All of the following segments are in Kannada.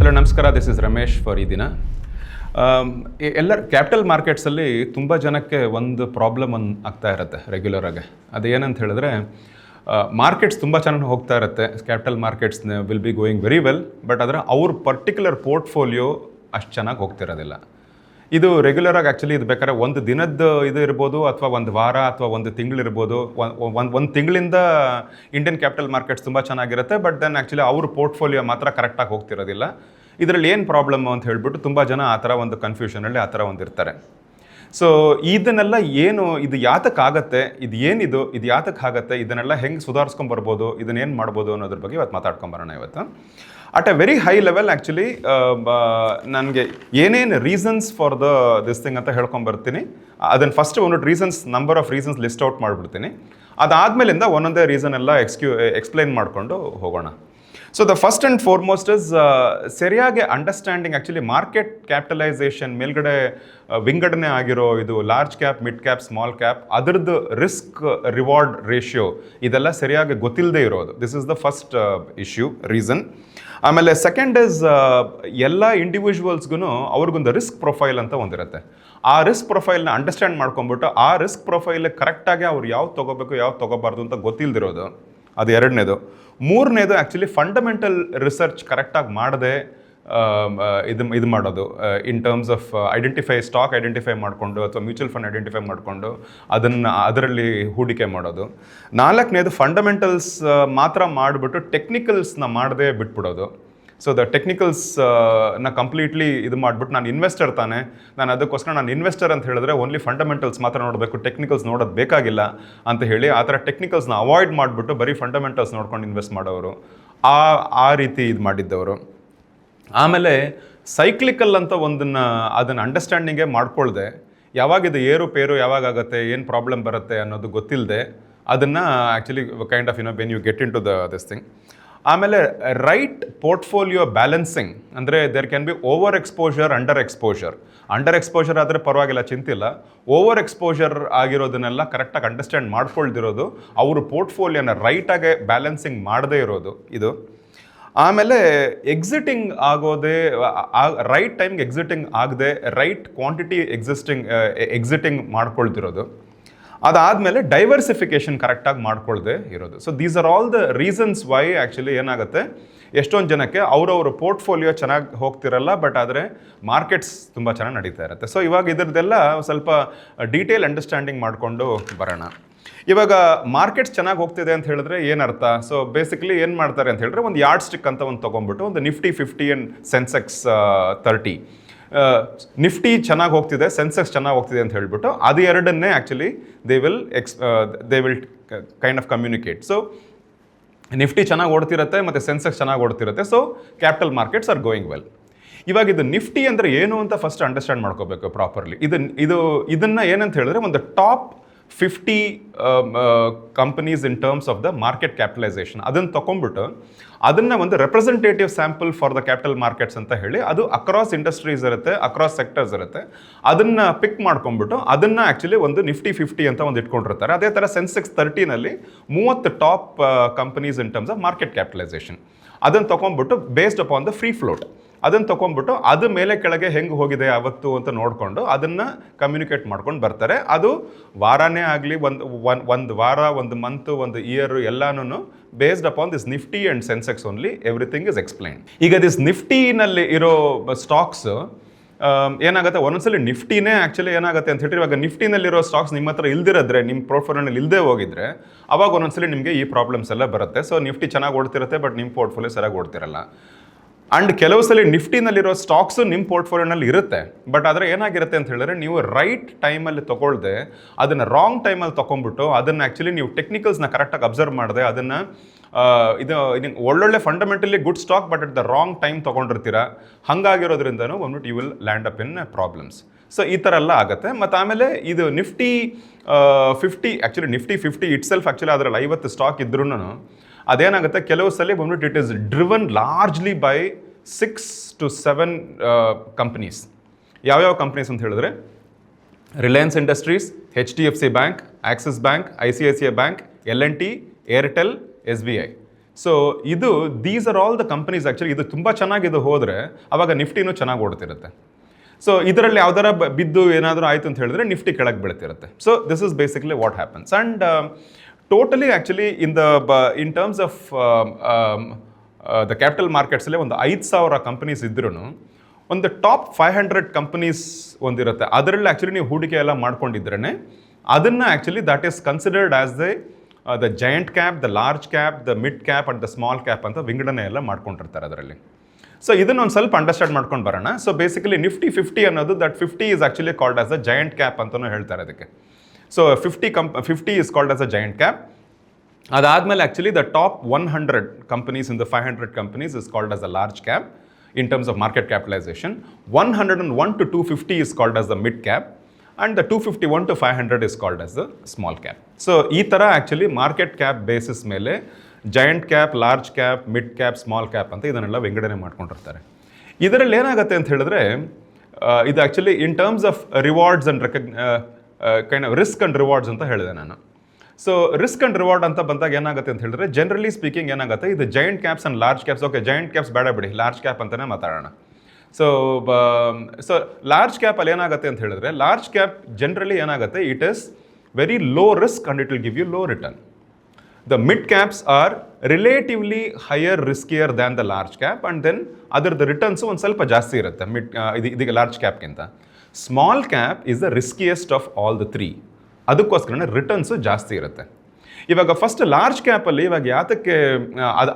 ಹಲೋ ನಮಸ್ಕಾರ, ದಿಸ್ ಇಸ್ ರಮೇಶ್ ಫಾರ್ ಈ ದಿನ. ಎಲ್ಲ ಕ್ಯಾಪಿಟಲ್ ಮಾರ್ಕೆಟ್ಸಲ್ಲಿ ತುಂಬ ಜನಕ್ಕೆ ಒಂದು ಪ್ರಾಬ್ಲಮ್ ಆಗ್ತಾ ಇರುತ್ತೆ ರೆಗ್ಯುಲರ್ ಆಗಿ. ಅದೇನಂತ ಹೇಳಿದ್ರೆ, ಮಾರ್ಕೆಟ್ಸ್ ತುಂಬ ಚೆನ್ನಾಗಿ ಹೋಗ್ತಾ ಇರುತ್ತೆ, capital markets will be going very well, but ಆದರೆ ಅವ್ರ ಪರ್ಟಿಕ್ಯುಲರ್ ಪೋರ್ಟ್ಫೋಲಿಯೋ ಅಷ್ಟು ಚೆನ್ನಾಗಿ ಹೋಗ್ತಿರೋದಿಲ್ಲ. ಇದು ರೆಗ್ಯುಲರ್ ಆಗಿ ಆ್ಯಕ್ಚುಲಿ ಇದು ಬೇಕಾದ್ರೆ ಒಂದು ದಿನದ ಇದು ಇರ್ಬೋದು, ಅಥವಾ ಒಂದು ವಾರ ಅಥವಾ ಒಂದು ತಿಂಗಳಿರ್ಬೋದು. ಒಂದು ತಿಂಗಳಿಂದ ಇಂಡಿಯನ್ ಕ್ಯಾಪಿಟಲ್ ಮಾರ್ಕೆಟ್ಸ್ ತುಂಬ ಚೆನ್ನಾಗಿರುತ್ತೆ, ಬಟ್ ದೆನ್ ಆ್ಯಕ್ಚುಲಿ ಅವ್ರ ಪೋರ್ಟ್ಫೋಲಿಯೋ ಮಾತ್ರ ಕರೆಕ್ಟಾಗಿ ಹೋಗ್ತಿರೋದಿಲ್ಲ. ಇದರಲ್ಲಿ ಏನು ಪ್ರಾಬ್ಲಮ್ ಅಂತ ಹೇಳ್ಬಿಟ್ಟು ತುಂಬ ಜನ ಆ ಥರ ಒಂದು ಕನ್ಫ್ಯೂಷನಲ್ಲಿ ಆ ಥರ ಒಂದು ಇರ್ತಾರೆ. ಸೊ ಇದನ್ನೆಲ್ಲ ಏನು, ಇದು ಯಾತಕ್ಕಾಗತ್ತೆ, ಇದು ಏನಿದು, ಇದು ಯಾತಕ್ಕಾಗತ್ತೆ, ಇದನ್ನೆಲ್ಲ ಹೆಂಗೆ ಸುಧಾರಿಸ್ಕೊಂಬರ್ಬೋದು, ಇದನ್ನೇನು ಮಾಡ್ಬೋದು ಅನ್ನೋದ್ರ ಬಗ್ಗೆ ಇವತ್ತು ಮಾತಾಡ್ಕೊಂಬರೋಣ. ಇವತ್ತು at A very high level actually ನನಗೆ ಏನೇನು ರೀಸನ್ಸ್ ಫಾರ್ ದಿಸ್ ಥಿಂಗ್ ಅಂತ ಹೇಳ್ಕೊಂಬರ್ತೀನಿ. ಅದನ್ನು ಫಸ್ಟ್ ಒಂದೊಂದು reasons, number of reasons list out ಮಾಡಿಬಿಡ್ತೀನಿ. ಅದಾದಮೇಲಿಂದ ಒಂದೊಂದೇ ರೀಸನ್ ಎಲ್ಲ ಎಕ್ಸ್ಪ್ಲೈನ್ ಮಾಡಿಕೊಂಡು ಹೋಗೋಣ. So the first and foremost is ಸರಿಯಾಗಿ ಅಂಡರ್ಸ್ಟ್ಯಾಂಡಿಂಗ್ ಆ್ಯಕ್ಚುಲಿ ಮಾರ್ಕೆಟ್ ಕ್ಯಾಪಿಟಲೈಸೇಷನ್ ಮೇಲ್ಗಡೆ ವಿಂಗಡಣೆ ಆಗಿರೋ ಇದು large cap, mid cap, small cap, ಅದರದ್ದು ರಿಸ್ಕ್ ರಿವಾರ್ಡ್ ರೇಷಿಯೋ ಇದೆಲ್ಲ ಸರಿಯಾಗಿ ಗೊತ್ತಿಲ್ಲದೆ ಇರೋದು. This is the first issue, reason. ಆಮೇಲೆ ಸೆಕೆಂಡ್ ಇಸ್ ಎಲ್ಲ ಇಂಡಿವಿಜುವಲ್ಸ್ಗೂ ಅವ್ರಿಗೊಂದು ರಿಸ್ಕ್ ಪ್ರೊಫೈಲ್ ಅಂತ ಒಂದಿರುತ್ತೆ. ಆ ರಿಸ್ಕ್ ಪ್ರೊಫೈಲ್ನ ಅಂಡರ್ಸ್ಟ್ಯಾಂಡ್ ಮಾಡ್ಕೊಂಬಿಟ್ಟು ಆ ರಿಸ್ಕ್ ಪ್ರೊಫೈಲ್ ಕರೆಕ್ಟಾಗಿ ಅವ್ರು ಯಾವ್ದು ತೊಗೋಬೇಕು ಯಾವ್ದು ತೊಗೋಬಾರ್ದು ಅಂತ ಗೊತ್ತಿಲ್ಲದಿರೋದು, ಅದು ಎರಡನೇದು. ಮೂರನೇದು ಆ್ಯಕ್ಚುಲಿ ಫಂಡಮೆಂಟಲ್ ರಿಸರ್ಚ್ ಕರೆಕ್ಟಾಗಿ ಮಾಡದೆ ಇದು ಮಾಡೋದು, ಇನ್ ಟರ್ಮ್ಸ್ ಆಫ್ ಸ್ಟಾಕ್ ಐಡೆಂಟಿಫೈ ಮಾಡಿಕೊಂಡು ಅಥವಾ ಮ್ಯೂಚುವಲ್ ಫಂಡ್ ಐಡೆಂಟಿಫೈ ಮಾಡಿಕೊಂಡು ಅದರಲ್ಲಿ ಹೂಡಿಕೆ ಮಾಡೋದು. ನಾಲ್ಕನೇದು ಫಂಡಮೆಂಟಲ್ಸ್ ಮಾತ್ರ ಮಾಡಿಬಿಟ್ಟು ಟೆಕ್ನಿಕಲ್ಸ್ನ ಮಾಡದೆ ಬಿಟ್ಬಿಡೋದು. ಸೊ ದ ಟೆಕ್ನಿಕಲ್ಸ್ನ ಕಂಪ್ಲೀಟ್ಲಿ ಇದು ಮಾಡಿಬಿಟ್ಟು ನಾನು ಇನ್ವೆಸ್ಟರ್ ತಾನೆ, ನಾನು ಅದಕ್ಕೋಸ್ಕರ ನಾನು ಇನ್ವೆಸ್ಟರ್ ಅಂತ ಹೇಳಿದ್ರೆ ಓನ್ಲಿ ಫಂಡಮೆಂಟಲ್ಸ್ ಮಾತ್ರ ನೋಡಬೇಕು, ಟೆಕ್ನಿಕಲ್ಸ್ ನೋಡೋದು ಬೇಕಾಗಿಲ್ಲ ಅಂತ ಹೇಳಿ ಆ ಥರ ಟೆಕ್ನಿಕಲ್ಸ್ನ ಅವಾಯ್ಡ್ ಮಾಡಿಬಿಟ್ಟು ಬರೀ ಫಂಡಮೆಂಟಲ್ಸ್ ನೋಡ್ಕೊಂಡು ಇನ್ವೆಸ್ಟ್ ಮಾಡೋರು, ಆ ರೀತಿ ಇದು ಮಾಡಿದ್ದವರು. ಆಮೇಲೆ ಸೈಕ್ಲಿಕಲ್ ಅಂತ ಅದನ್ನು ಅಂಡರ್ಸ್ಟ್ಯಾಂಡಿಂಗೇ ಮಾಡ್ಕೊಳ್ದೆ, ಯಾವಾಗಿದು ಏರುಪೇರು ಯಾವಾಗತ್ತೆ, ಏನು ಪ್ರಾಬ್ಲಮ್ ಬರುತ್ತೆ ಅನ್ನೋದು ಗೊತ್ತಿಲ್ಲದೆ ಅದನ್ನು actually kind of when you get into this thing. ಆಮೇಲೆ ರೈಟ್ ಪೋರ್ಟ್ಫೋಲಿಯೋ ಬ್ಯಾಲೆನ್ಸಿಂಗ್, ಅಂದರೆ there can be over exposure, under exposure ಆದರೆ ಪರವಾಗಿಲ್ಲ, ಚಿಂತಿಲ್ಲ. ಓವರ್ ಎಕ್ಸ್ಪೋಜರ್ ಆಗಿರೋದನ್ನೆಲ್ಲ ಕರೆಕ್ಟಾಗಿ ಅಂಡರ್ಸ್ಟ್ಯಾಂಡ್ ಮಾಡ್ಕೊಳ್ದಿರೋದು, ಅವರು ಪೋರ್ಟ್ಫೋಲಿಯೋನ ರೈಟಾಗೆ ಬ್ಯಾಲೆನ್ಸಿಂಗ್ ಮಾಡದೇ ಇರೋದು ಇದು. ಆಮೇಲೆ ಎಕ್ಸಿಟಿಂಗ್ ಆಗೋದೇ, ರೈಟ್ ಟೈಮ್ಗೆ ಎಕ್ಸಿಟಿಂಗ್ ಆಗದೆ ರೈಟ್ ಕ್ವಾಂಟಿಟಿ ಎಕ್ಸಿಟಿಂಗ್ ಮಾಡ್ಕೊಳ್ತಿರೋದು. ಅದಾದಮೇಲೆ ಡೈವರ್ಸಿಫಿಕೇಷನ್ ಕರೆಕ್ಟಾಗಿ ಮಾಡ್ಕೊಳ್ದೆ ಇರೋದು. So these are all the reasons why actually ಏನಾಗುತ್ತೆ, ಎಷ್ಟೊಂದು ಜನಕ್ಕೆ ಅವರವ್ರ ಪೋರ್ಟ್ಫೋಲಿಯೋ ಚೆನ್ನಾಗಿ ಹೋಗ್ತಿರಲ್ಲ, ಬಟ್ ಆದರೆ ಮಾರ್ಕೆಟ್ಸ್ ತುಂಬ ಚೆನ್ನಾಗಿ ನಡೀತಾ ಇರುತ್ತೆ. ಸೊ ಇವಾಗ ಇದರದ್ದೆಲ್ಲ ಸ್ವಲ್ಪ ಡೀಟೇಲ್ ಅಂಡರ್ಸ್ಟ್ಯಾಂಡಿಂಗ್ ಮಾಡಿಕೊಂಡು ಬರೋಣ. ಇವಾಗ ಮಾರ್ಕೆಟ್ಸ್ ಚೆನ್ನಾಗಿ ಹೋಗ್ತಿದೆ ಅಂತ ಹೇಳಿದ್ರೆ ಏನರ್ಥ? ಸೊ ಬೇಸಿಕಲಿ ಏನು ಮಾಡ್ತಾರೆ ಅಂತ ಹೇಳಿದ್ರೆ, ಒಂದು ಯಾರ್ಡ್ ಸ್ಟಿಕ್ ಅಂತ ಒಂದು ತೊಗೊಂಡ್ಬಿಟ್ಟು ಒಂದು ನಿಫ್ಟಿ 50 ಆ್ಯಂಡ್ ಸೆನ್ಸೆಕ್ಸ್ 30, ನಿಫ್ಟಿ ಚೆನ್ನಾಗಿ ಹೋಗ್ತಿದೆ, ಸೆನ್ಸೆಕ್ಸ್ ಚೆನ್ನಾಗಿ ಹೋಗ್ತಿದೆ ಅಂತ ಹೇಳ್ಬಿಟ್ಟು ಅದು ಎರಡನ್ನೇ actually they will kind of communicate. So Nifty ಚೆನ್ನಾಗಿ ಓಡ್ತಿರುತ್ತೆ ಮತ್ತು ಸೆನ್ಸೆಕ್ಸ್ ಚೆನ್ನಾಗಿ ಓಡ್ತಿರುತ್ತೆ, so capital markets are going well. ಇವಾಗ ಇದು ನಿಫ್ಟಿ ಅಂದರೆ ಏನು ಅಂತ ಫಸ್ಟ್ ಅಂಡರ್ಸ್ಟ್ಯಾಂಡ್ ಮಾಡ್ಕೋಬೇಕು ಪ್ರಾಪರ್ಲಿ. ಇದನ್ನು ಏನಂತ ಹೇಳಿದ್ರೆ, ಒಂದು top 50 companies in terms of the market capitalisation ಅದನ್ನು ತೊಗೊಂಡ್ಬಿಟ್ಟು ಅದನ್ನು ಒಂದು representative sample for the capital markets ಅಂತ ಹೇಳಿ, ಅದು ಅಕ್ರಾಸ್ ಇಂಡಸ್ಟ್ರೀಸ್ ಇರುತ್ತೆ, ಅಕ್ರಾಸ್ ಸೆಕ್ಟರ್ಸ್ ಇರುತ್ತೆ, ಅದನ್ನು ಪಿಕ್ ಮಾಡ್ಕೊಂಡ್ಬಿಟ್ಟು ಅದನ್ನು ಆ್ಯಕ್ಚುಲಿ ಒಂದು ನಿಫ್ಟಿ 50 ಅಂತ ಒಂದು ಇಟ್ಕೊಂಡಿರ್ತಾರೆ. ಅದೇ ಥರ ಸೆನ್ಸೆಕ್ಸ್ 30ನಲ್ಲಿ 30 top companies in terms of market capitalisation ಅದನ್ನು ತೊಗೊಂಡ್ಬಿಟ್ಟು based upon the free float ಅದನ್ನು ತೊಗೊಂಡ್ಬಿಟ್ಟು ಅದು ಮೇಲೆ ಕೆಳಗೆ ಹೆಂಗೆ ಹೋಗಿದೆ ಅವತ್ತು ಅಂತ ನೋಡಿಕೊಂಡು ಅದನ್ನು ಕಮ್ಯುನಿಕೇಟ್ ಮಾಡ್ಕೊಂಡು ಬರ್ತಾರೆ. ಅದು ವಾರನೇ ಆಗಲಿ, ಒಂದು ವಾರ, ಒಂದು ಮಂತು, ಒಂದು ಇಯರು, ಎಲ್ಲನೂ based upon this Nifty and Sensex only everything is explain. ಈಗ ದಿಸ್ ನಿಫ್ಟಿನಲ್ಲಿ ಇರೋ ಸ್ಟಾಕ್ಸ್ ಏನಾಗುತ್ತೆ, ಒಂದೊಂದ್ಸಲಿ ನಿಫ್ಟಿನೇ ಆ್ಯಕ್ಚುಲಿ ಏನಾಗುತ್ತೆ ಅಂತ ಹೇಳಿದ್ರೆ, ಇವಾಗ ನಿಫ್ಟಿನಲ್ಲಿರೋ ಸ್ಟಾಕ್ಸ್ ನಿಮ್ಮ ಹತ್ರ ಇಲ್ದಿರೋದ್ರೆ, ನಿಮ್ಮ ಪೋರ್ಟ್ಫೋಲಿಯೋನಲ್ಲಿ ಇಲ್ಲದೆ ಹೋಗಿದ್ರೆ ಅವಾಗ ಒಂದೊಂದ್ಸಲಿ ನಿಮಗೆ ಈ ಪ್ರಾಬ್ಲಮ್ಸ್ ಎಲ್ಲ ಬರುತ್ತೆ. ಸೊ ನಿಫ್ಟಿ ಚೆನ್ನಾಗಿ ಓಡ್ತಿರುತ್ತೆ, ಬಟ್ ನಿಮ್ಮ ಪೋರ್ಟ್ಫೋಲಿಯೋ ಸರಿಯಾಗಿ ಓಡ್ತಿರಲ್ಲ. ಆ್ಯಂಡ್ ಕೆಲವು ಸಲ ನಿಫ್ಟಿನಲ್ಲಿರೋ ಸ್ಟಾಕ್ಸು ನಿಮ್ಮ ಪೋರ್ಟ್ಫೋಲಿಯೋನಲ್ಲಿ ಇರುತ್ತೆ, ಬಟ್ ಆದರೆ ಏನಾಗಿರುತ್ತೆ ಅಂತ ಹೇಳಿದ್ರೆ, ನೀವು ರೈಟ್ ಟೈಮಲ್ಲಿ ತೊಗೊಳ್ದೆ ಅದನ್ನು ರಾಂಗ್ ಟೈಮಲ್ಲಿ ತೊಗೊಂಡ್ಬಿಟ್ಟು ಅದನ್ನು ಆ್ಯಕ್ಚುಲಿ ನೀವು ಟೆಕ್ನಿಕಲ್ಸ್ನ ಕರೆಕ್ಟಾಗಿ ಅಬ್ಸರ್ವ್ ಮಾಡಿದೆ ಅದನ್ನು ಇದು ಒಳ್ಳೊಳ್ಳೆ fundamentally good stock, but at the wrong time ತೊಗೊಂಡಿರ್ತೀರ. ಹಾಗಾಗಿರೋದ್ರಿಂದನೂ ಒಂದ್ಬಿಟ್ಟು you will land up in problems. So ಈ ಥರ ಎಲ್ಲ ಆಗುತ್ತೆ. ಮತ್ತು ಆಮೇಲೆ ಇದು Nifty 50 actually Nifty 50 itself actually ಅದರಲ್ಲಿ 50 ಸ್ಟಾಕ್ ಇದ್ರೂ ಅದೇನಾಗುತ್ತೆ, ಕೆಲವು ಸಲ ಬಂದ್ಬಿಟ್ಟು it is driven largely by 6 to 7 companies. ಯಾವ್ಯಾವ ಕಂಪ್ನೀಸ್ ಅಂತ ಹೇಳಿದ್ರೆ, Reliance Industries, HDFC bank, axis bank, ICICI bank, L&T, Airtel, SBI. So ಇದು these are all the companies actually ಇದು ತುಂಬ ಚೆನ್ನಾಗಿ ಇದು ಹೋದರೆ ಅವಾಗ ನಿಫ್ಟಿನೂ ಚೆನ್ನಾಗಿ ಓಡ್ತಿರುತ್ತೆ. ಸೊ ಇದರಲ್ಲಿ ಯಾವ್ದಾರ ಬಿದ್ದು ಏನಾದರೂ ಆಯಿತು ಅಂತ ಹೇಳಿದ್ರೆ ನಿಫ್ಟಿ ಕೆಳಗೆ ಬೀಳ್ತಿರುತ್ತೆ. So this is basically what happens. And totally actually in terms of the capital ಮಾರ್ಕೆಟ್ಸಲ್ಲಿ ಒಂದು 5,000 ಕಂಪನೀಸ್ ಇದ್ರೂ ಒಂದು ಟಾಪ್ 500 ಕಂಪನೀಸ್ ಒಂದಿರುತ್ತೆ. ಅದರಲ್ಲಿ ಆ್ಯಕ್ಚುಲಿ ನೀವು ಹೂಡಿಕೆ ಎಲ್ಲ ಮಾಡ್ಕೊಂಡಿದ್ರೇ ಅದನ್ನು actually that is considered as the giant cap, the large cap, the mid cap and the small cap ಅಂತ ವಿಂಗಡಣೆ ಎಲ್ಲ ಮಾಡ್ಕೊಂಡಿರ್ತಾರೆ ಅದರಲ್ಲಿ. ಸೊ ಇದನ್ನೊಂದು ಸ್ವಲ್ಪ ಅಂಡರ್ಸ್ಟ್ಯಾಂಡ್ ಮಾಡ್ಕೊಂಡು ಬರೋಣ. ಸೊ ಬೇಸಿಕಲಿ ನಿಫ್ಟಿ 50 ಅನ್ನೋದು that 50 is actually called as a giant cap ಅಂತಲೂ ಹೇಳ್ತಾರೆ ಅದಕ್ಕೆ. So 50 is called as a giant cap. ಅದಾದಮೇಲೆ actually the top 100 companies in the 500 companies is called as a large cap in terms of market capitalization. 101 to 250 is called as the mid cap, and the 251 to 500 is called as the small cap. So ee tara actually market cap basis mele giant cap, large cap, mid cap, small cap anta idanella ವಿಂಗಡಣೆ ಮಾಡ್ಕೊಂಡಿರ್ತಾರೆ. ಇದರಲ್ಲಿ ಏನಾಗುತ್ತೆ ಅಂತ ಹೇಳಿದ್ರೆ ಇದು actually in terms of rewards and kind of risk and rewards ಅಂತ ಹೇಳಿದೆ ನಾನು. ಸೊ ರಿಸ್ಕ್ ಆ್ಯಂಡ್ ರಿವಾರ್ಡ್ ಅಂತ ಬಂದಾಗ ಏನಾಗುತ್ತೆ ಅಂತ ಹೇಳಿದ್ರೆ ಜನರಲಿ ಸ್ಪೀಕಿಂಗ್ ಏನಾಗುತ್ತೆ, ಇದು giant caps and large caps. Okay, giant caps ಬೇಡ ಬಿಡಿ, ಲಾರ್ಜ್ ಕ್ಯಾಪ್ ಅಂತಲೇ ಮಾತಾಡೋಣ. ಸೊ ಲಾರ್ಜ್ ಕ್ಯಾಪಲ್ಲಿ ಏನಾಗುತ್ತೆ ಅಂತ ಹೇಳಿದ್ರೆ ಲಾರ್ಜ್ ಕ್ಯಾಪ್ ಜನರಲಿ ಏನಾಗುತ್ತೆ, it is very low risk and it will give you low return. The mid caps are relatively higher riskier than the large cap and then ಅದರದ್ದು ರಿಟರ್ನ್ಸು ಒಂದು ಸ್ವಲ್ಪ ಜಾಸ್ತಿ ಇರುತ್ತೆ ಇದೀಗ ಲಾರ್ಜ್ ಕ್ಯಾಪ್ಗಿಂತ. Small cap is the riskiest of all the 3. ಅದಕ್ಕೋಸ್ಕರನೇ ರಿಟರ್ನ್ಸು ಜಾಸ್ತಿ ಇರುತ್ತೆ. ಇವಾಗ ಫಸ್ಟ್ ಲಾರ್ಜ್ ಕ್ಯಾಪಲ್ಲಿ ಇವಾಗ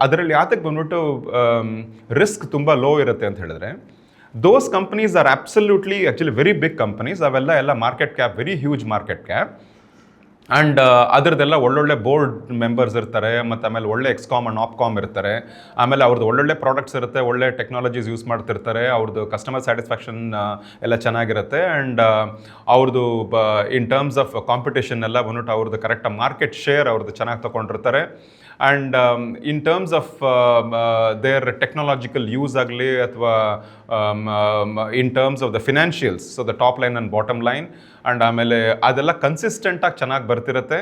ಅದರಲ್ಲಿ ಯಾತಕ್ಕೆ ಬಂದ್ಬಿಟ್ಟು ರಿಸ್ಕ್ ತುಂಬ ಲೋ ಇರುತ್ತೆ ಅಂತ ಹೇಳಿದ್ರೆ, those companies are absolutely actually very big companies. ಅವೆಲ್ಲ market cap, very huge market cap. And ಅದರದ್ದೆಲ್ಲ ಒಳ್ಳೊಳ್ಳೆ ಬೋರ್ಡ್ ಮೆಂಬರ್ಸ್ ಇರ್ತಾರೆ, ಮತ್ತು ಆಮೇಲೆ ಒಳ್ಳೆ ಎಕ್ಸ್ಕಾಮ್ ಆ್ಯಂಡ್ ಆಪ್ಕಾಮ್ ಇರ್ತಾರೆ. ಆಮೇಲೆ ಅವ್ರದ್ದು ಒಳ್ಳೊಳ್ಳೆ ಪ್ರಾಡಕ್ಟ್ಸ್ ಇರುತ್ತೆ, ಒಳ್ಳೆ ಟೆಕ್ನಾಲಜೀಸ್ ಯೂಸ್ ಮಾಡ್ತಿರ್ತಾರೆ. ಅವ್ರದ್ದು ಕಸ್ಟಮರ್ ಸ್ಯಾಟಿಸ್ಫ್ಯಾಕ್ಷನ್ ಎಲ್ಲ ಚೆನ್ನಾಗಿರುತ್ತೆ. ಆ್ಯಂಡ್ ಅವ್ರದ್ದು ಇನ್ ಟರ್ಮ್ಸ್ ಆಫ್ ಕಾಂಪಿಟೇಷನ್ ಎಲ್ಲ ಬಂದ್ಬಿಟ್ಟು ಅವ್ರದ್ದು ಕರೆಕ್ಟಾಗಿ ಮಾರ್ಕೆಟ್ ಶೇರ್ ಅವ್ರದ್ದು ಚೆನ್ನಾಗಿ ತೊಗೊಂಡಿರ್ತಾರೆ. And in terms of their technological use ಆಗಲಿ ಅಥವಾ in terms of the financials, so the top line and bottom line, and ಆಮೇಲೆ ಅದೆಲ್ಲ ಕನ್ಸಿಸ್ಟೆಂಟಾಗಿ ಚೆನ್ನಾಗಿ ಬರ್ತಿರುತ್ತೆ.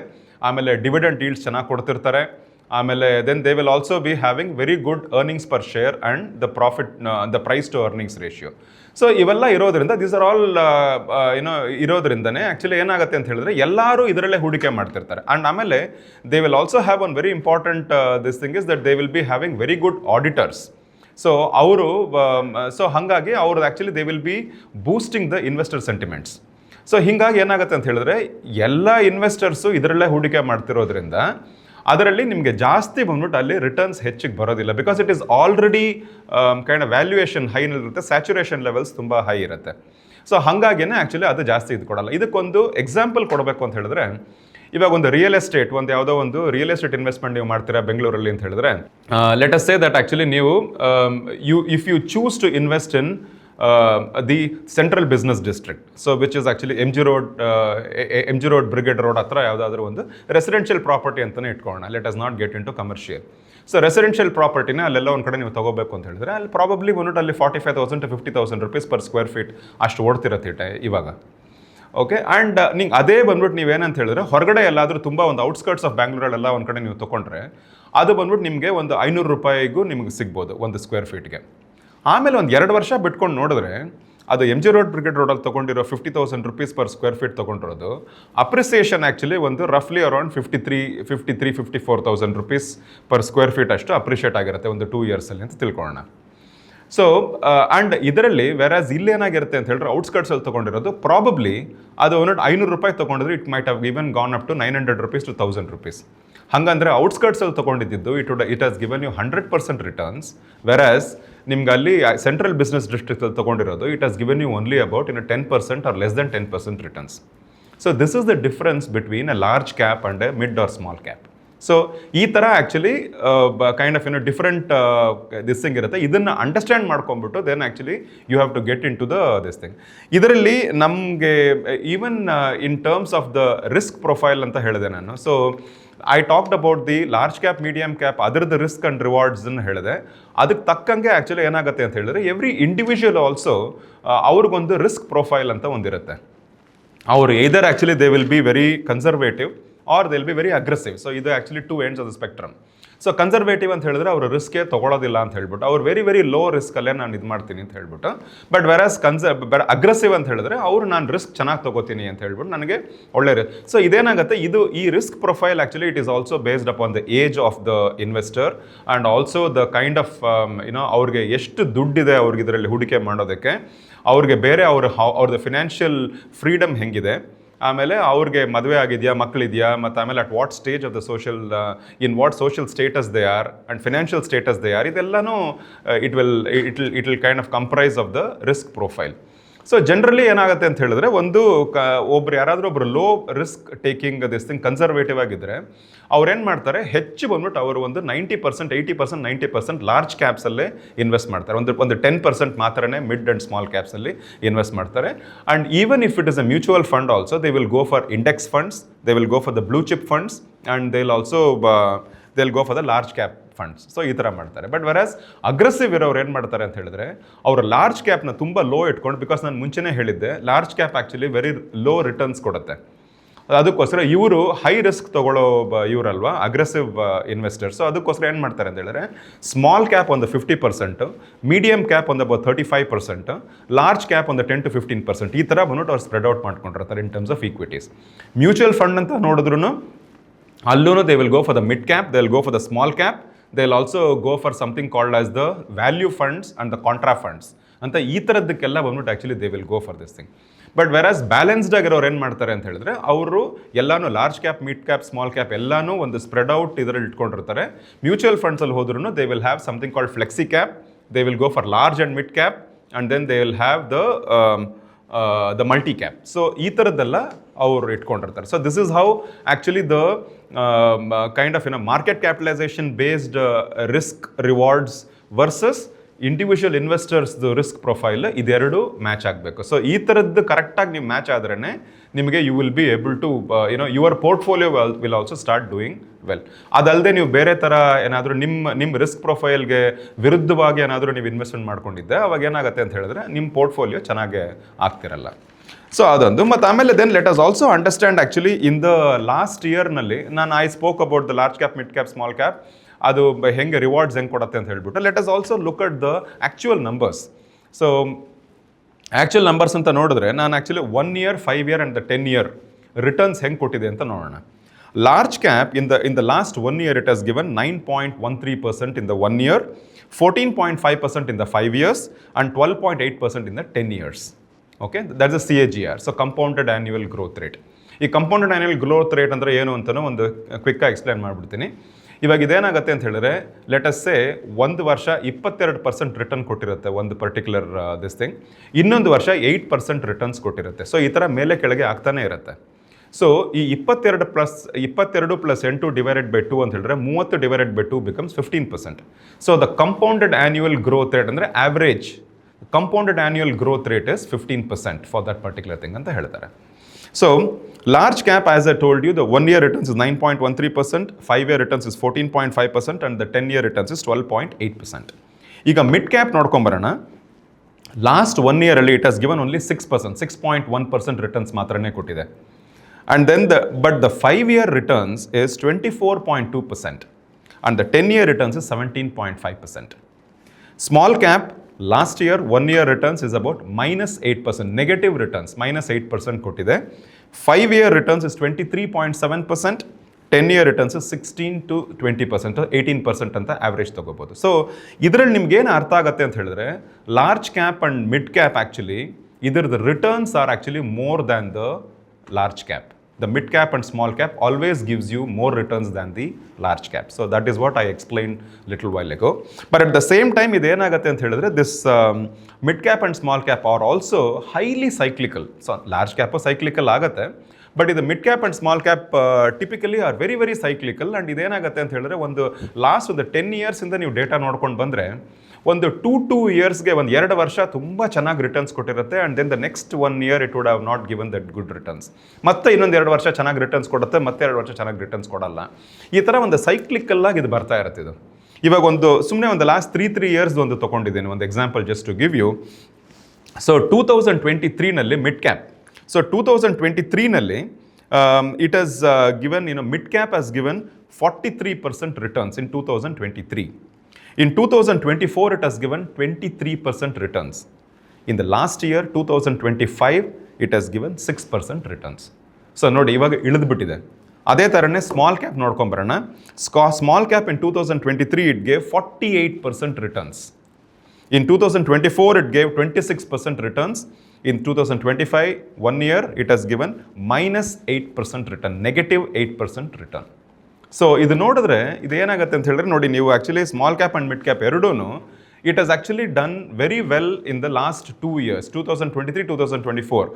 ಆಮೇಲೆ ಡಿವಿಡೆಂಡ್ ಈಲ್ಡ್ಸ್ ಚೆನ್ನಾಗಿ ಕೊಡ್ತಿರ್ತಾರೆ. ಆಮೇಲೆ then they will also be having very good earnings per share and the price to earnings ratio. So ಇವೆಲ್ಲ ಇರೋದ್ರಿಂದ ದೀಸ್ ಆರ್ ಆಲ್ ಇರೋದ್ರಿಂದನೇ ಆ್ಯಕ್ಚುಲಿ ಏನಾಗುತ್ತೆ ಅಂತ ಹೇಳಿದ್ರೆ ಎಲ್ಲರೂ ಇದರಲ್ಲೇ ಹೂಡಿಕೆ ಮಾಡ್ತಿರ್ತಾರೆ. ಆ್ಯಂಡ್ ಆಮೇಲೆ they will also have one very important this thing is that they will be having very good auditors. So ಹಾಗಾಗಿ ಅವ್ರದ್ದು actually they will be boosting the investor sentiments. So ಹೀಗಾಗಿ ಏನಾಗುತ್ತೆ ಅಂತ ಹೇಳಿದ್ರೆ ಎಲ್ಲ ಇನ್ವೆಸ್ಟರ್ಸು ಇದರಲ್ಲೇ ಹೂಡಿಕೆ ಮಾಡ್ತಿರೋದ್ರಿಂದ ಅದರಲ್ಲಿ ನಿಮಗೆ ಜಾಸ್ತಿ ಬಂದ್ಬಿಟ್ಟು ಅಲ್ಲಿ ರಿಟರ್ನ್ಸ್ ಹೆಚ್ಚಿಗೆ ಬರೋದಿಲ್ಲ. Because it is already kind of valuation ಹೈನಲ್ಲಿರುತ್ತೆ, ಸ್ಯಾಚುರೇಷನ್ ಲೆವೆಲ್ಸ್ ತುಂಬ ಹೈ ಇರುತ್ತೆ. ಸೊ ಹಾಗಾಗಿನೇ ಆ್ಯಕ್ಚುಲಿ ಅದು ಜಾಸ್ತಿ ಇದು ಕೊಡಲ್ಲ. ಇದಕ್ಕೊಂದು ಎಕ್ಸಾಂಪಲ್ ಕೊಡಬೇಕು ಅಂತ ಹೇಳಿದ್ರೆ, ಇವಾಗ ಒಂದು ರಿಯಲ್ ಎಸ್ಟೇಟ್, ಯಾವುದೋ ಒಂದು ರಿಯಲ್ ಎಸ್ಟೇಟ್ ಇನ್ವೆಸ್ಟ್ಮೆಂಟ್ ನೀವು ಮಾಡ್ತೀರಾ ಬೆಂಗಳೂರಲ್ಲಿ ಅಂತ ಹೇಳಿದ್ರೆ, let us say that actually ನೀವು if you choose to invest in the central business district, so which is actually MG Road Brigade Road ಹತ್ರ ಯಾವುದಾದ್ರೂ ಒಂದು ರೆಸಿಡೆನ್ಷಿಯಲ್ ಪ್ರಾಪರ್ಟಿ ಅಂತಲೇ ಇಟ್ಕೊಳ್ಳೋಣ. Let us not get into commercial. So residential ಪ್ರಾಪರ್ಟಿನ ಅಲ್ಲೆಲ್ಲ ಒಂದು ಕಡೆ ನೀವು ತೊಗೋಬೇಕು ಅಂತ ಹೇಳಿದ್ರೆ ಅಲ್ಲಿ ಪ್ರಾಬಬ್ಲಿ ಬಂದ್ಬಿಟ್ಟು ಅಲ್ಲಿ 45,000 to 50,000 rupees per square feet ಅಷ್ಟು ಓಡ್ತಿರತ್ತೆ ಇವಾಗ. ಓಕೆ, ಆ್ಯಂಡ್ ನಿಂಗೆ ಅದೇ ಬಂದ್ಬಿಟ್ಟು ನೀವೇನಂತ ಹೇಳಿದ್ರೆ ಹೊರಗಡೆ ಎಲ್ಲಾದರೂ ತುಂಬ ಒಂದು ಔಟ್ಸ್ಕರ್ಟ್ಸ್ ಆಫ್ ಬ್ಯಾಂಗ್ಳೂರಲ್ಲೆಲ್ಲ ಒಂದು ಕಡೆ ನೀವು ತೊಗೊಂಡ್ರೆ ಅದು ಬಂದ್ಬಿಟ್ಟು ನಿಮಗೆ ಒಂದು 500 ರೂಪಾಯಿಗೂ ನಿಮಗೆ ಸಿಗ್ಬೋದು ಒಂದು ಸ್ಕ್ವೇರ್ ಫೀಟ್ಗೆ. ಆಮೇಲೆ ಒಂದು 2 ವರ್ಷ ಬಿಟ್ಕೊಂಡು ನೋಡಿದ್ರೆ ಅದು MG Road Brigade ರೋಡಲ್ಲಿ ತೊಗೊಂಡಿರೋ 50,000 rupees per square feet ತೊಗೊಂಡಿರೋದು ಅಪ್ರಿಸಿಯೇಷನ್ ಆ್ಯಕ್ಚುಲಿ ಒಂದು ರಫ್ಲಿ around 54,000 rupees per square feet ಅಷ್ಟು ಅಪ್ರಿಷಿಯೇಟ್ ಆಗಿರುತ್ತೆ ಒಂದು 2 yearsಲ್ಲಿ ಅಂತ ತಿಳ್ಕೊಳ್ಳೋಣ. ಸೊ ಆ್ಯಂಡ್ ಇದರಲ್ಲಿ ವೆರಾಸ್ ಇಲ್ಲೇನಾಗಿರುತ್ತೆ ಅಂತ ಹೇಳಿದ್ರೆ ಔಟ್ಸ್ಕರ್ಟ್ಸಲ್ಲಿ ತೊಗೊಂಡಿರೋದು ಪ್ರಾಬಬ್ಲಿ ಅದು ಒಂದು 500 ರೂಪಾಯಿ ತೊಗೊಂಡಿದ್ರೆ it might have given gone up to 900 rupees to 1,000 rupees. ಹಾಗಂದರೆ ಔಟ್ಸ್ಕರ್ಟ್ಸಲ್ಲಿ ತೊಗೊಂಡಿದ್ದು it has given you 100% returns, whereas ನಿಮ್ಗೆ ಅಲ್ಲಿ ಸೆಂಟ್ರಲ್ ಬಿಸ್ನೆಸ್ ಡಿಸ್ಟ್ರಿಕ್ಟಲ್ಲಿ ತೊಗೊಂಡಿರೋದು it has given you only about 10% or less than 10% returns. So this is the difference between a large cap and a mid or small cap. So ಈ ಥರ actually kind of different this thing ಇರುತ್ತೆ. ಇದನ್ನು ಅಂಡರ್ಸ್ಟ್ಯಾಂಡ್ ಮಾಡ್ಕೊಂಬಿಟ್ಟು then actually you have to get into the this thing. ಇದರಲ್ಲಿ ನಮಗೆ even in terms of the risk profile ಅಂತ ಹೇಳಿದೆ ನಾನು. So I talked about the large cap, medium cap, ಅದರದ್ದು ರಿಸ್ಕ್ ಆ್ಯಂಡ್ ರಿವಾರ್ಡ್ಸನ್ನು ಹೇಳಿದೆ. ಅದಕ್ಕೆ ತಕ್ಕಂಗೆ ಆ್ಯಕ್ಚುಲಿ ಏನಾಗುತ್ತೆ ಅಂತ ಹೇಳಿದ್ರೆ ಎವ್ರಿ ಇಂಡಿವಿಜುವಲ್ ಆಲ್ಸೋ ಅವ್ರಿಗೊಂದು ರಿಸ್ಕ್ ಪ್ರೊಫೈಲ್ ಅಂತ ಒಂದಿರುತ್ತೆ. ಅವರು either actually they will be very conservative or they will be very aggressive. So ಇದು actually 2 ends of the spectrum. So conservative ಅಂತ ಹೇಳಿದ್ರೆ ಅವರು ರಿಸ್ಕೇ ತೊಗೊಳೋದಿಲ್ಲ ಅಂತ ಹೇಳ್ಬಿಟ್ಟು ಅವ್ರು ವೆರಿ ಲೋ ರಿಸ್ಕಲ್ಲೇ ನಾನು ಇದು ಮಾಡ್ತೀನಿ ಅಂತ ಹೇಳ್ಬಿಟ್ಟು. ಬಟ್ ವೆರಾಸ್ ಅಗ್ರೆಸಿವ್ ಅಂತ ಹೇಳಿದ್ರೆ ಅವರು ನಾನು ರಿಸ್ಕ್ ಚೆನ್ನಾಗಿ ತೊಗೋತೀನಿ ಅಂತ ಹೇಳ್ಬಿಟ್ಟು ನನಗೆ ಒಳ್ಳೆ ಸೊ ಇದೇನಾಗುತ್ತೆ, ಈ risk profile actually it is also based upon the age of the investor and also the kind of ಅವ್ರಿಗೆ ಎಷ್ಟು ದುಡ್ಡಿದೆ ಅವ್ರಿಗೆ ಇದರಲ್ಲಿ ಹೂಡಿಕೆ ಮಾಡೋದಕ್ಕೆ, ಅವ್ರಿಗೆ ಬೇರೆ ಅವ್ರದ್ದು ಫಿನಾನ್ಷಿಯಲ್ ಫ್ರೀಡಮ್ ಹೆಂಗಿದೆ, ಆಮೇಲೆ ಅವ್ರಿಗೆ ಮದುವೆ ಆಗಿದೆಯಾ, ಮಕ್ಕಳಿದೆಯಾ, ಮತ್ತು ಆಮೇಲೆ at what stage of the in what social status they are and financial status they are, ಇದೆಲ್ಲನೂ it will kind of comprise of the risk profile. So generally ಏನಾಗುತ್ತೆ ಅಂತ ಹೇಳಿದ್ರೆ, ಯಾರಾದರೂ ಒಬ್ರು low risk taking this thing conservative ಆಗಿದ್ದರೆ ಅವ್ರೇನು ಮಾಡ್ತಾರೆ, ಹೆಚ್ಚು ಬಂದ್ಬಿಟ್ಟು ಅವರು ಒಂದು 90%, 80%, 90% ಲಾರ್ಜ್ ಕ್ಯಾಪ್ಸಲ್ಲೇ ಇನ್ವೆಸ್ಟ್ ಮಾಡ್ತಾರೆ. ಒಂದು 10% ಮಾತ್ರನೇ ಮಿಡ್ ಆ್ಯಂಡ್ ಸ್ಮಾಲ್ ಕ್ಯಾಪ್ಸಲ್ಲಿ ಇನ್ವೆಸ್ಟ್ ಮಾಡ್ತಾರೆ. And even if it is a mutual fund also they will go for index funds, they will go for the blue chip funds and they will also go for the large cap funds. So ಈ ಥರ ಮಾಡ್ತಾರೆ. ಬಟ್ ವೆರಾಸ್ ಅಗ್ರೆಸಿವ್ ಇರೋರು ಏನು ಮಾಡ್ತಾರೆ ಅಂತ ಹೇಳಿದ್ರೆ, ಅವರು ಲಾರ್ಜ್ ಕ್ಯಾಪ್ನ ತುಂಬ ಲೋ ಇಟ್ಕೊಂಡು, ಬಿಕಾಸ್ ನಾನು ಮುಂಚೆನೇ ಹೇಳಿದ್ದೆ large cap actually very low returns ಕೊಡುತ್ತೆ. ಅದಕ್ಕೋಸ್ಕರ ಇವರು ಹೈ ರಿಸ್ಕ್ ತೊಗೊಳ್ಳೋ ಇವರಲ್ವಾ ಅಗ್ರೆಸಿವ್ ಇನ್ವೆಸ್ಟರ್ಸ್. ಸೊ ಅದಕ್ಕೋಸ್ಕರ ಏನು ಮಾಡ್ತಾರೆ ಅಂತ ಹೇಳಿದ್ರೆ, ಸ್ಮಾಲ್ ಕ್ಯಾಪ್ ಒಂದು 50%, ಮೀಡಿಯಮ್ ಕ್ಯಾಪ್ ಒಂದು about 35%, ಲಾರ್ಜ್ ಕ್ಯಾಪ್ ಒಂದು 10 to 15%, ಈ ಥರ ಬಂದ್ಬಿಟ್ಟು ಅವ್ರು ಸ್ಪ್ರೆಡ್ ಔಟ್ ಮಾಡ್ಕೊಂಡಿರ್ತಾರೆ in terms of equities. Mutual fund ಅಂತ ನೋಡಿದ್ರು ಅಲ್ಲೂ they will go for the mid cap, they will go for the small cap, they will also go for something called as the value funds and the contra funds ಅಂತ ಈ ಥರದ್ದಕ್ಕೆಲ್ಲ ಬಂದ್ಬಿಟ್ಟು actually they will go for this thing. But whereas balanced ಆಗಿರೋರು ಏನು ಮಾಡ್ತಾರೆ ಅಂತ ಹೇಳಿದ್ರೆ, ಅವರು ಎಲ್ಲನೂ large cap, mid cap, small cap ಎಲ್ಲನೂ ಒಂದು ಸ್ಪ್ರೆಡ್ ಔಟ್ ಇದರಲ್ಲಿ ಇಟ್ಕೊಂಡಿರ್ತಾರೆ. ಮ್ಯೂಚುವಲ್ ಫಂಡ್ಸಲ್ಲಿ ಹೋದ್ರೂ they will have something called flexi cap, they will go for large and mid cap and then they will have the multi cap. So ಈ ಥರದ್ದೆಲ್ಲ ಅವರು ಇಟ್ಕೊಂಡಿರ್ತಾರೆ. So this is how actually the kind of market capitalization based risk rewards versus individual ಇನ್ವೆಸ್ಟರ್ಸ್ದು ರಿಸ್ಕ್ ಪ್ರೊಫೈಲ್ ಇದೆರಡು ಮ್ಯಾಚ್ ಆಗಬೇಕು. ಸೊ ಈ ಥರದ್ದು ಕರೆಕ್ಟಾಗಿ ನೀವು ಮ್ಯಾಚ್ ಆದ್ರೇ ನಿಮಗೆ you will be able to your portfolio will also start doing well. ಅದಲ್ಲದೆ ನೀವು ಬೇರೆ ಥರ ಏನಾದರೂ ನಿಮ್ಮ ರಿಸ್ಕ್ ಪ್ರೊಫೈಲ್ಗೆ ವಿರುದ್ಧವಾಗಿ ಏನಾದರೂ ನೀವು ಇನ್ವೆಸ್ಟ್ಮೆಂಟ್ ಮಾಡ್ಕೊಂಡಿದ್ದೆ, ಅವಾಗ ಏನಾಗುತ್ತೆ ಅಂತ ಹೇಳಿದ್ರೆ ನಿಮ್ಮ ಪೋರ್ಟ್ಫೋಲಿಯೋ ಚೆನ್ನಾಗೇ ಆಗ್ತಿರಲ್ಲ. ಸೊ ಅದೊಂದು. ಮತ್ತು ಆಮೇಲೆ then let us also understand actually in the last ಇಯರ್ನಲ್ಲಿ I spoke about the large cap, mid cap, small cap, ಅದು ಹೆಂಗೆ ರಿವಾರ್ಡ್ಸ್ ಹೆಂಗೆ ಕೊಡುತ್ತೆ ಅಂತ ಹೇಳ್ಬಿಟ್ಟು. Let us also look at the actual numbers. So actual numbers ಅಂತ ನೋಡಿದ್ರೆ ನಾನು actually 1 year, 5 year and the 10 year returns ಹೆಂಗೆ ಕೊಟ್ಟಿದೆ ಅಂತ ನೋಡೋಣ. Large cap in the last 1 year it has given 9.13% in the 1 year, 14.5% in the 5 years and 12.8% in the 10 years. Okay, that's a CAGR. So compounded annual growth rate. ಈ ಕಂಪೌಂಡೆಡ್ ಆ್ಯನ್ಯುವಲ್ ಗ್ರೋತ್ ರೇಟ್ ಅಂದರೆ ಏನು ಅಂತಲೂ ಒಂದು ಕ್ವಿಕ್ಕಾಗಿ ಎಕ್ಸ್ಪ್ಲೇನ್ ಮಾಡಿಬಿಡ್ತೀನಿ. ಇವಾಗ ಇದೇನಾಗುತ್ತೆ ಅಂತ ಹೇಳಿದ್ರೆ, ಲೆಟ್ ಅಸ್ ಸೇ ಒಂದು ವರ್ಷ 22% ರಿಟರ್ನ್ ಕೊಟ್ಟಿರುತ್ತೆ ಒಂದು ಪರ್ಟಿಕ್ಯುಲರ್ ದಿಸ್ ಥಿಂಗ್, ಇನ್ನೊಂದು ವರ್ಷ 8% ರಿಟರ್ನ್ಸ್ ಕೊಟ್ಟಿರುತ್ತೆ. ಸೊ ಈ ಥರ ಮೇಲೆ ಕೆಳಗೆ ಆಗ್ತಾನೆ ಇರುತ್ತೆ. ಸೊ ಈ 22 + 8 ಡಿವೈಡೆಡ್ ಬೈ 2 ಅಂತ ಹೇಳಿದ್ರೆ 30 divided by 2 becomes 15%. So the compounded annual growth rate ಅಂದರೆ average compounded annual growth rate is 15% for that particular thing ಅಂತ ಹೇಳ್ತಾರೆ. So large cap, as I told you, the 1 year returns is 9.13%, 5 year returns is 14.5% and the 10 year returns is 12.8%. ಈಗ ಮಿಡ್ ಕ್ಯಾಪ್ ನೋಡ್ಕೊಂಬರೋಣ. ಲಾಸ್ಟ್ 1 year ಅಲ್ಲಿ it has given only 6%, 6.1% returns ಮಾತ್ರನೇ ಕೊಟ್ಟಿದೆ. And then but the 5 year returns is 24.2% and the 10 year returns is 17.5%. Small cap last year 1 year returns is about -8%, negative returns -8% ಕೊಟ್ಟಿದೆ. 5 year returns is 23.7%, 10 year returns is 16 to 20%, 18% ಅಂತ ಆವ್ರೇಜ್ ತೊಗೋಬೋದು. ಸೊ ಇದರಲ್ಲಿ ನಿಮ್ಗೇನು ಅರ್ಥ ಆಗುತ್ತೆ ಅಂತ ಹೇಳಿದ್ರೆ, large cap and mid cap actually ಇದರದ್ದು returns are actually more than the large cap. The mid cap and small cap always gives you more returns than the large cap. So that is what I explained little while ago. But at the same time, ಇದು ಏನಾಗುತ್ತೆ ಅಂತ ಹೇಳಿದ್ರೆ, this mid cap and small cap are also highly cyclical. So large cap cyclical ಆಗುತ್ತೆ, ಬಟ್ ಇದು mid cap and small cap typically are very cyclical. And ಇದೇನಾಗುತ್ತೆ ಅಂತ ಹೇಳಿದ್ರೆ, ಒಂದು 10 yearsಯಿಂದ ನೀವು ಡೇಟಾ ನೋಡ್ಕೊಂಡು ಬಂದರೆ ಒಂದು 2 yearsಗೆ ಒಂದು 2 ವರ್ಷ ತುಂಬ ಚೆನ್ನಾಗಿ ರಿಟರ್ನ್ಸ್ ಕೊಟ್ಟಿರುತ್ತೆ. And then the next 1 year it would have not given that good returns. ಮತ್ತೆ ಇನ್ನೊಂದು 2 ವರ್ಷ ಚೆನ್ನಾಗಿ ರಿಟರ್ನ್ಸ್ ಕೊಡುತ್ತೆ, ಮತ್ತೆ 2 ವರ್ಷ ಚೆನ್ನಾಗಿ ರಿಟರ್ನ್ಸ್ ಕೊಡಲ್ಲ. ಈ ಥರ ಒಂದು ಸೈಕ್ಲಿಕಲ್ಲಾಗಿ ಇದು ಬರ್ತಾ ಇರುತ್ತೆ. ಇದು ಇವಾಗ ಸುಮ್ಮನೆ ಒಂದು ಲಾಸ್ಟ್ 3 years ಒಂದು ತೊಗೊಂಡಿದ್ದೀನಿ, ಒಂದು example just to give you. So 2023ನಲ್ಲಿ ಮಿಡ್ ಕ್ಯಾಪ್, ಸೊ 2023ನಲ್ಲಿ it has given mid cap has given 43% returns in 2023. In 2024, it has given 23% returns. In the last year, 2025, it has given 6% returns. So ನೋಡಿ ಇವಾಗ ಇಳಿದ್ಬಿಟ್ಟಿದೆ. ಅದೇ ಥರನೇ ಸ್ಮಾಲ್ ಕ್ಯಾಪ್ ನೋಡ್ಕೊಂಬರೋಣ. Small cap in 2023 it gave 48% returns. In 2024, it gave 26% returns. In 2025, 1 year, it has given minus 8% return, negative 8% return. So ಇದು ನೋಡಿದ್ರೆ ಇದು ಏನಾಗುತ್ತೆ ಅಂತ ಹೇಳಿದ್ರೆ ನೋಡಿ ನೀವು actually small cap and mid cap ಎರಡೂ it has actually done very well in the last 2 years, 2023, 2024.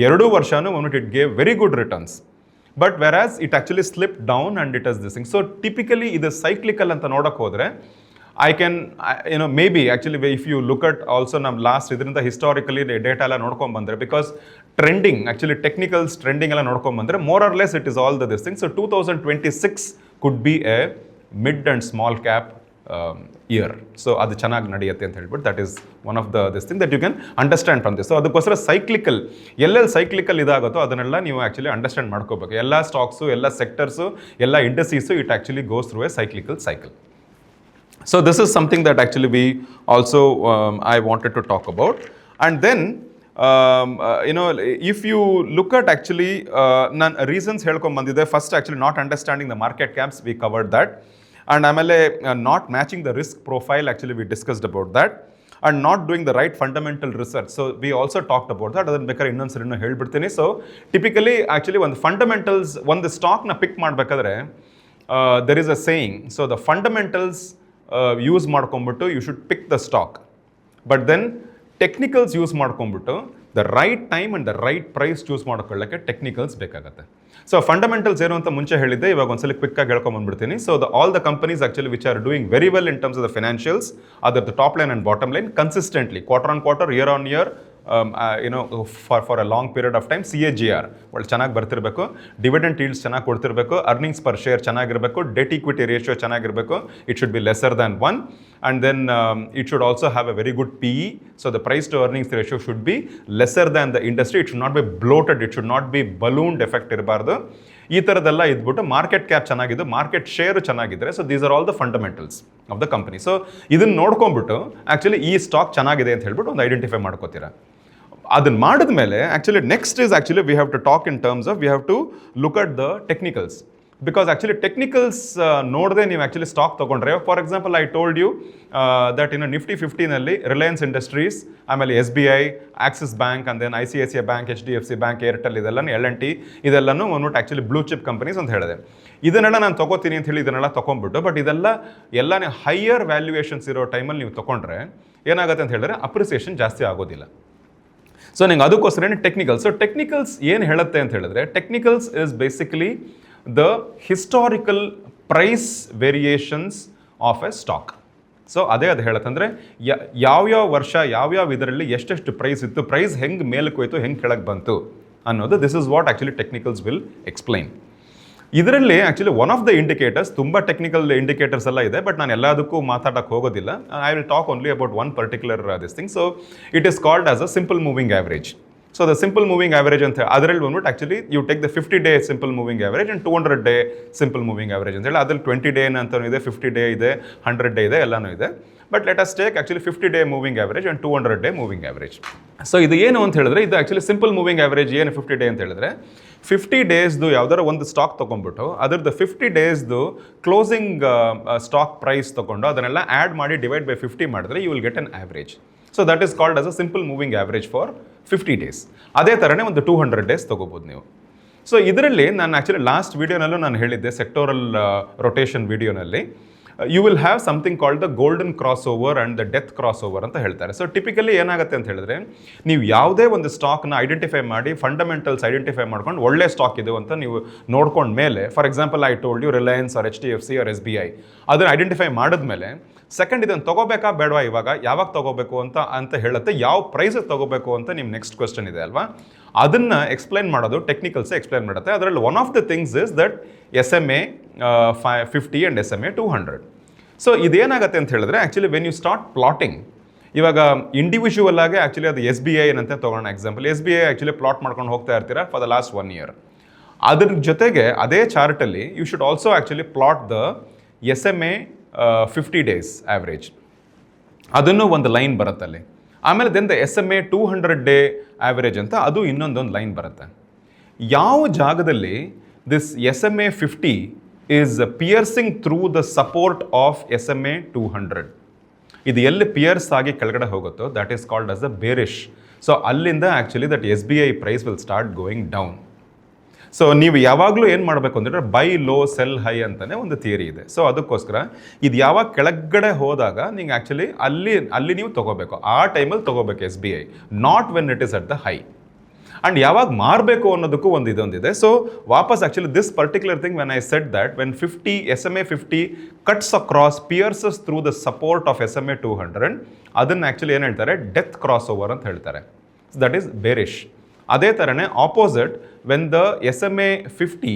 ಎರಡೂ ವರ್ಷನೂ it gave very good returns. But whereas it actually slip down and it has this thing. So typically ಇದು ಸೈಕ್ಲಿಕಲ್ ಅಂತ ನೋಡೋಕೆ ಹೋದರೆ I can, maybe actually if you look at also ನಮ್ಮ ಲಾಸ್ಟ್ ಇದರಿಂದ ಹಿಸ್ಟಾರಿಕಲಿ ಡೇಟಾ ಎಲ್ಲ ನೋಡ್ಕೊಂಡು ಬಂದರೆ, because trending actually technicals trending ಎಲ್ಲ ನೋಡ್ಕೊಂಡು ಬಂದರೆ more or less it is all this thing. So 2026 could be a mid and small cap year. So ಅದು ಚೆನ್ನಾಗಿ ನಡೆಯುತ್ತೆ ಅಂತ ಹೇಳ್ಬಿಟ್ಟು that is one of this thing that you can understand from this. So ಅದಕ್ಕೋಸ್ಕರ ಸೈಕ್ಲಿಕಲ್ ಎಲ್ಲೆಲ್ಲಿ ಸೈಕ್ಲಿಕಲ್ ಇದಾಗುತ್ತೋ ಅದನ್ನೆಲ್ಲ ನೀವು ಆ್ಯಕ್ಚುಲಿ ಅಂಡರ್ಸ್ಟ್ಯಾಂಡ್ ಮಾಡ್ಕೋಬೇಕು. ಎಲ್ಲ ಸ್ಟಾಕ್ಸು, ಎಲ್ಲ ಸೆಕ್ಟರ್ಸು, ಎಲ್ಲ industries it actually goes through A cyclical cycle. So this is something that actually we also I wanted to talk about. And then if you look at actually reasons helkom bandide, first actually not understanding the market caps, we covered that. And amele not matching the risk profile, actually we discussed about that. And not doing the right fundamental research. So we also talked about that. Adan bekare innond sari helbiಡ್ತೀನಿ. So typically actually ಒಂದು fundamentals ಒಂದು stock na pick ಮಾಡಬೇಕಾದ್ರೆ there is a saying. So the fundamentals use ಮಾಡ್ಕೊಂಬಿಟ್ಟು you should pick the stock, but then technicals use ಮಾಡ್ಕೊಂಬಿಟ್ಟು the right time and the right price choose ಮಾಡ್ಕೊಳ್ಳೋಕ್ಕೆ ಟೆಕ್ನಿಕಲ್ಸ್ ಬೇಕಾಗುತ್ತೆ. ಸೊ ಫಂಡಮೆಂಟಲ್ಸ್ ಏನು ಅಂತ ಮುಂಚೆ ಹೇಳಿದ್ದೆ, ಇವಾಗ ಒಂದ್ಸಲ ಕ್ವಿಕ್ಕಾಗಿ ಹೇಳ್ಕೊಂಬಂದ್ಬಿಡ್ತೀನಿ. So all the companies actually which are doing very well in terms of the financials, other the top line and bottom line consistently quarter on quarter, year on year, for a long period of time CAGR ಒಳ್ಳೆ ಚೆನ್ನಾಗಿ ಬರ್ತಿರಬೇಕು, ಡಿವಿಡೆಂಟ್ ಈಲ್ಡ್ಸ್ ಚೆನ್ನಾಗಿ ಕೊಡ್ತಿರಬೇಕು, ಅರ್ನಿಂಗ್ಸ್ ಪರ್ ಶೇರ್ ಚೆನ್ನಾಗಿರಬೇಕು, ಡೆಟ್ ಈಕ್ವಿಟಿ ರೇಷಿಯೋ ಚೆನ್ನಾಗಿರಬೇಕು, it should be lesser than 1, and then it should also have a very good PE. So the price to earnings ratio should be lesser than the industry. It should not be bloated, it should not be ballooned effect ಇರಬಾರ್ದು. ಈ ಥರದ್ದೆಲ್ಲ ಇದ್ಬಿಟ್ಟು ಮಾರ್ಕೆಟ್ ಕ್ಯಾಪ್ ಚೆನ್ನಾಗಿದ್ದು, ಮಾರ್ಕೆಟ್ ಶೇರ್ ಚೆನ್ನಾಗಿದ್ದರೆ, so these are all the fundamentals of the company. So ಇದನ್ನು ನೋಡ್ಕೊಂಡ್ಬಿಟ್ಟು ಆ್ಯಕ್ಚುಲಿ ಈ ಸ್ಟಾಕ್ ಚೆನ್ನಾಗಿದೆ ಅಂತ ಹೇಳ್ಬಿಟ್ಟು ಒಂದು ಐಡೆಂಟಿಫೈ ಮಾಡ್ಕೋತೀರಾ. ಅದನ್ನು ಮಾಡಿದ ಮೇಲೆ actually next is actually we have to talk in terms of we have to look at the technicals. Because actually technicals ನೋಡದೆ ನೀವು ಆ್ಯಕ್ಚುಲಿ ಸ್ಟಾಕ್ ತೊಗೊಂಡ್ರೆ, for example I told you that Nifty 50ನಲ್ಲಿ ರಿಲಯನ್ಸ್ ಇಂಡಸ್ಟ್ರೀಸ್, ಆಮೇಲೆ SBI, Axis Bank, and then ICICI Bank, HDFC Bank, Airtel, ಇದೆಲ್ಲನೂ L&T, ಇದೆಲ್ಲನೂ ಒಂದ್ಬಿಟ್ಟು ಆ್ಯಕ್ಚುಲಿ ಬ್ಲೂ ಚಿಪ್ ಕಂಪನೀಸ್ ಅಂತ ಹೇಳಿದೆ. ಇದನ್ನೆಲ್ಲ ನಾನು ತೊಗೋತೀನಿ ಅಂತ ಹೇಳಿ ಇದನ್ನೆಲ್ಲ ತೊಗೊಂಡ್ಬಿಟ್ಟು, ಬಟ್ ಎಲ್ಲನೇ ಹೈಯರ್ ವ್ಯಾಲ್ಯೂಯೇಷನ್ಸ್ ಇರೋ ಟೈಮಲ್ಲಿ ನೀವು ತೊಗೊಂಡ್ರೆ ಏನಾಗುತ್ತೆ ಅಂತ ಹೇಳಿದ್ರೆ ಅಪ್ರಿಸಿಯೇಷನ್ ಜಾಸ್ತಿ ಆಗೋದಿಲ್ಲ. ಸೊ ನಿಂಗೆ ಅದಕ್ಕೋಸ್ಕರ ಟೆಕ್ನಿಕಲ್ಸ್. ಸೊ ಟೆಕ್ನಿಕಲ್ಸ್ ಏನು ಹೇಳುತ್ತೆ ಅಂತ ಹೇಳಿದ್ರೆ, technicals is basically the historical price variations of a stock. So ಅದು ಹೇಳುತ್ತೆ ಅಂದರೆ ಯಾವ್ಯಾವ ವರ್ಷ ಯಾವ್ಯಾವ ಇದರಲ್ಲಿ ಎಷ್ಟೆಷ್ಟು ಪ್ರೈಸ್ ಇತ್ತು, ಪ್ರೈಸ್ ಹೆಂಗೆ ಮೇಲಕ್ಕೆ ಹೋಯ್ತು, ಹೆಂಗೆ ಕೆಳಗೆ ಬಂತು ಅನ್ನೋದು, this is what actually technicals will explain. ಇದರಲ್ಲಿ actually one of the indicators, ತುಂಬ ಟೆಕ್ನಿಕಲ್ ಇಂಡಿಕೇಟರ್ಸ್ ಎಲ್ಲ ಇದೆ, ಬಟ್ ನಾನು ಎಲ್ಲದಕ್ಕೂ ಮಾತಾಡೋಕ್ಕೆ ಹೋಗೋದಿಲ್ಲ. I will talk only about one particular this thing. So it is called as a simple moving average. So the simple moving average ಅಂತ ಅದರಲ್ಲಿ ಬಂದ್ಬಿಟ್ಟು actually you take the 50-day simple moving average and 200-day simple moving average ಅಂತ ಹೇಳಿ, ಅದ್ರಲ್ಲಿ 20-day ಅಂತಲೂ ಇದೆ, 50-day ಇದೆ, 100-day ಇದೆ, ಎಲ್ಲನೂ ಇದೆ. But let us take actually 50-day moving average and 200-day moving average. So ಇದು ಏನು ಅಂತ ಹೇಳಿದ್ರೆ, ಇದು ಆ್ಯಕ್ಚುಲಿ ಸಿಂಪಲ್ ಮೂವಿಂಗ್ ಆ್ಯಾವ್ರೇಜ್ ಏನು 50-day ಅಂತ ಹೇಳಿದ್ರೆ, 50 daysದು ಯಾವ್ದಾರ ಒಂದು ಸ್ಟಾಕ್ ತೊಗೊಂಡ್ಬಿಟ್ಟು ಅದರದ್ದು 50 daysದು ಕ್ಲೋಸಿಂಗ್ ಸ್ಟಾಕ್ ಪ್ರೈಸ್ ತೊಗೊಂಡು ಅದನ್ನೆಲ್ಲ ಆ್ಯಡ್ ಮಾಡಿ ಡಿವೈಡ್ ಬೈ 50 ಮಾಡಿದ್ರೆ you will get an average. So that is called as a simple moving average for 50 days. ಅದೇ ಥರನೇ ಒಂದು 200 days ತೊಗೋಬೋದು ನೀವು. ಸೊ ಇದರಲ್ಲಿ ನಾನು ಆ್ಯಕ್ಚುಲಿ ಲಾಸ್ಟ್ ವೀಡಿಯೋನಲ್ಲೂ ನಾನು ಹೇಳಿದ್ದೆ, ಸೆಕ್ಟೋರಲ್ ರೊಟೇಷನ್ ವೀಡಿಯೋನಲ್ಲಿ, you will have something called the golden crossover and the death crossover ಅಂತ ಹೇಳ್ತಾರೆ. ಸೊ ಟಿಪಿಕಲಿ ಏನಾಗುತ್ತೆ ಅಂತ ಹೇಳಿದ್ರೆ, ನೀವು ಯಾವುದೇ ಒಂದು ಸ್ಟಾಕ್ನ ಐಡೆಂಟಿಫೈ ಮಾಡಿ, ಫಂಡಮೆಂಟಲ್ಸ್ ಐಡೆಂಟಿಫೈ ಮಾಡ್ಕೊಂಡು ಒಳ್ಳೆ ಸ್ಟಾಕ್ ಇದು ಅಂತ ನೀವು ನೋಡ್ಕೊಂಡ ಮೇಲೆ, for example I told you Reliance or HDFC or SBI, ಅದನ್ನು ಐಡೆಂಟಿಫೈ ಮಾಡಿದ್ಮೇಲೆ ಸೆಕೆಂಡ್ ಇದನ್ನು ತೊಗೋಬೇಕಾ ಬೇಡವಾ, ಇವಾಗ ಯಾವಾಗ ತೊಗೋಬೇಕು ಅಂತ ಹೇಳುತ್ತೆ, ಯಾವ ಪ್ರೈಸಿಗೆ ತೊಗೋಬೇಕು ಅಂತ ನಿಮ್ಮ ನೆಕ್ಸ್ಟ್ ಕ್ವೆಶ್ಚನ್ ಇದೆ ಅಲ್ವಾ. ಅದನ್ನು ಎಕ್ಸ್ಪ್ಲೈನ್ ಮಾಡೋದು ಟೆಕ್ನಿಕಲ್ಸೇ ಎಕ್ಸ್ಪ್ಲೈನ್ ಮಾಡುತ್ತೆ. ಅದರಲ್ಲಿ one of the things is that SMA 50 and SMA 200. So ಇದೇನಾಗುತ್ತೆ ಅಂತ ಹೇಳಿದ್ರೆ, actually when you start plotting, ಇವಾಗ ಇಂಡಿವಿಜುವಲ್ ಆಗಿ ಆ್ಯಕ್ಚುಲಿ ಅದು SBI ಏನಂತ ತೊಗೊಳ್ಳೋಣ ಎಕ್ಸಾಂಪಲ್. SBI ಆ್ಯಕ್ಚುಲಿ ಪ್ಲಾಟ್ ಮಾಡ್ಕೊಂಡು ಹೋಗ್ತಾ ಇರ್ತೀರಾ ಫಾರ್ ದ ಲಾಸ್ಟ್ 1 year. ಅದ್ರ ಜೊತೆಗೆ ಅದೇ ಚಾರ್ಟಲ್ಲಿ you should also actually plot the SMA 50 days average, ಅದನ್ನು ಒಂದು ಲೈನ್ ಬರುತ್ತೆ ಅಲ್ಲಿ. ಆಮೇಲೆ then the SMA 200 day average ಅಂತ ಅದು ಇನ್ನೊಂದೊಂದು ಲೈನ್ ಬರುತ್ತೆ. ಯಾವ ಜಾಗದಲ್ಲಿ this SMA 50 is piercing through the support of SMA 200, ಇದು ಎಲ್ಲಿ ಪಿಯರ್ಸ್ ಆಗಿ ಕೆಳಗಡೆ ಹೋಗುತ್ತೋ that is called as the bearish. So ಅಲ್ಲಿಂದ actually that SBI price will start going down. So ನೀವು ಯಾವಾಗಲೂ ಏನು ಮಾಡಬೇಕು ಅಂದರೆ ಬೈ ಲೋ ಸೆಲ್ ಹೈ ಅಂತಲೇ ಒಂದು ಥಿಯರಿ ಇದೆ. ಸೊ ಅದಕ್ಕೋಸ್ಕರ ಇದು ಯಾವಾಗ ಕೆಳಗಡೆ ಹೋದಾಗ ನೀವು ಆ್ಯಕ್ಚುಲಿ ಅಲ್ಲಿ ನೀವು ತೊಗೋಬೇಕು, ಆ ಟೈಮಲ್ಲಿ ತೊಗೋಬೇಕು SBI, not when it is at the high. And ಯಾವಾಗ ಮಾರಬೇಕು ಅನ್ನೋದಕ್ಕೂ ಒಂದು ಇದೊಂದಿದೆ. ಸೊ ವಾಪಸ್ actually this particular thing when I said that when SMA 50 cuts across pierces through the support of SMA 200, ಅದನ್ನು ಆ್ಯಕ್ಚುಲಿ ಏನು ಹೇಳ್ತಾರೆ, ಡೆತ್ ಕ್ರಾಸ್ ಓವರ್ ಅಂತ ಹೇಳ್ತಾರೆ. That is bearish. ಅದೇ ಥರನೇ opposite when the SMA 50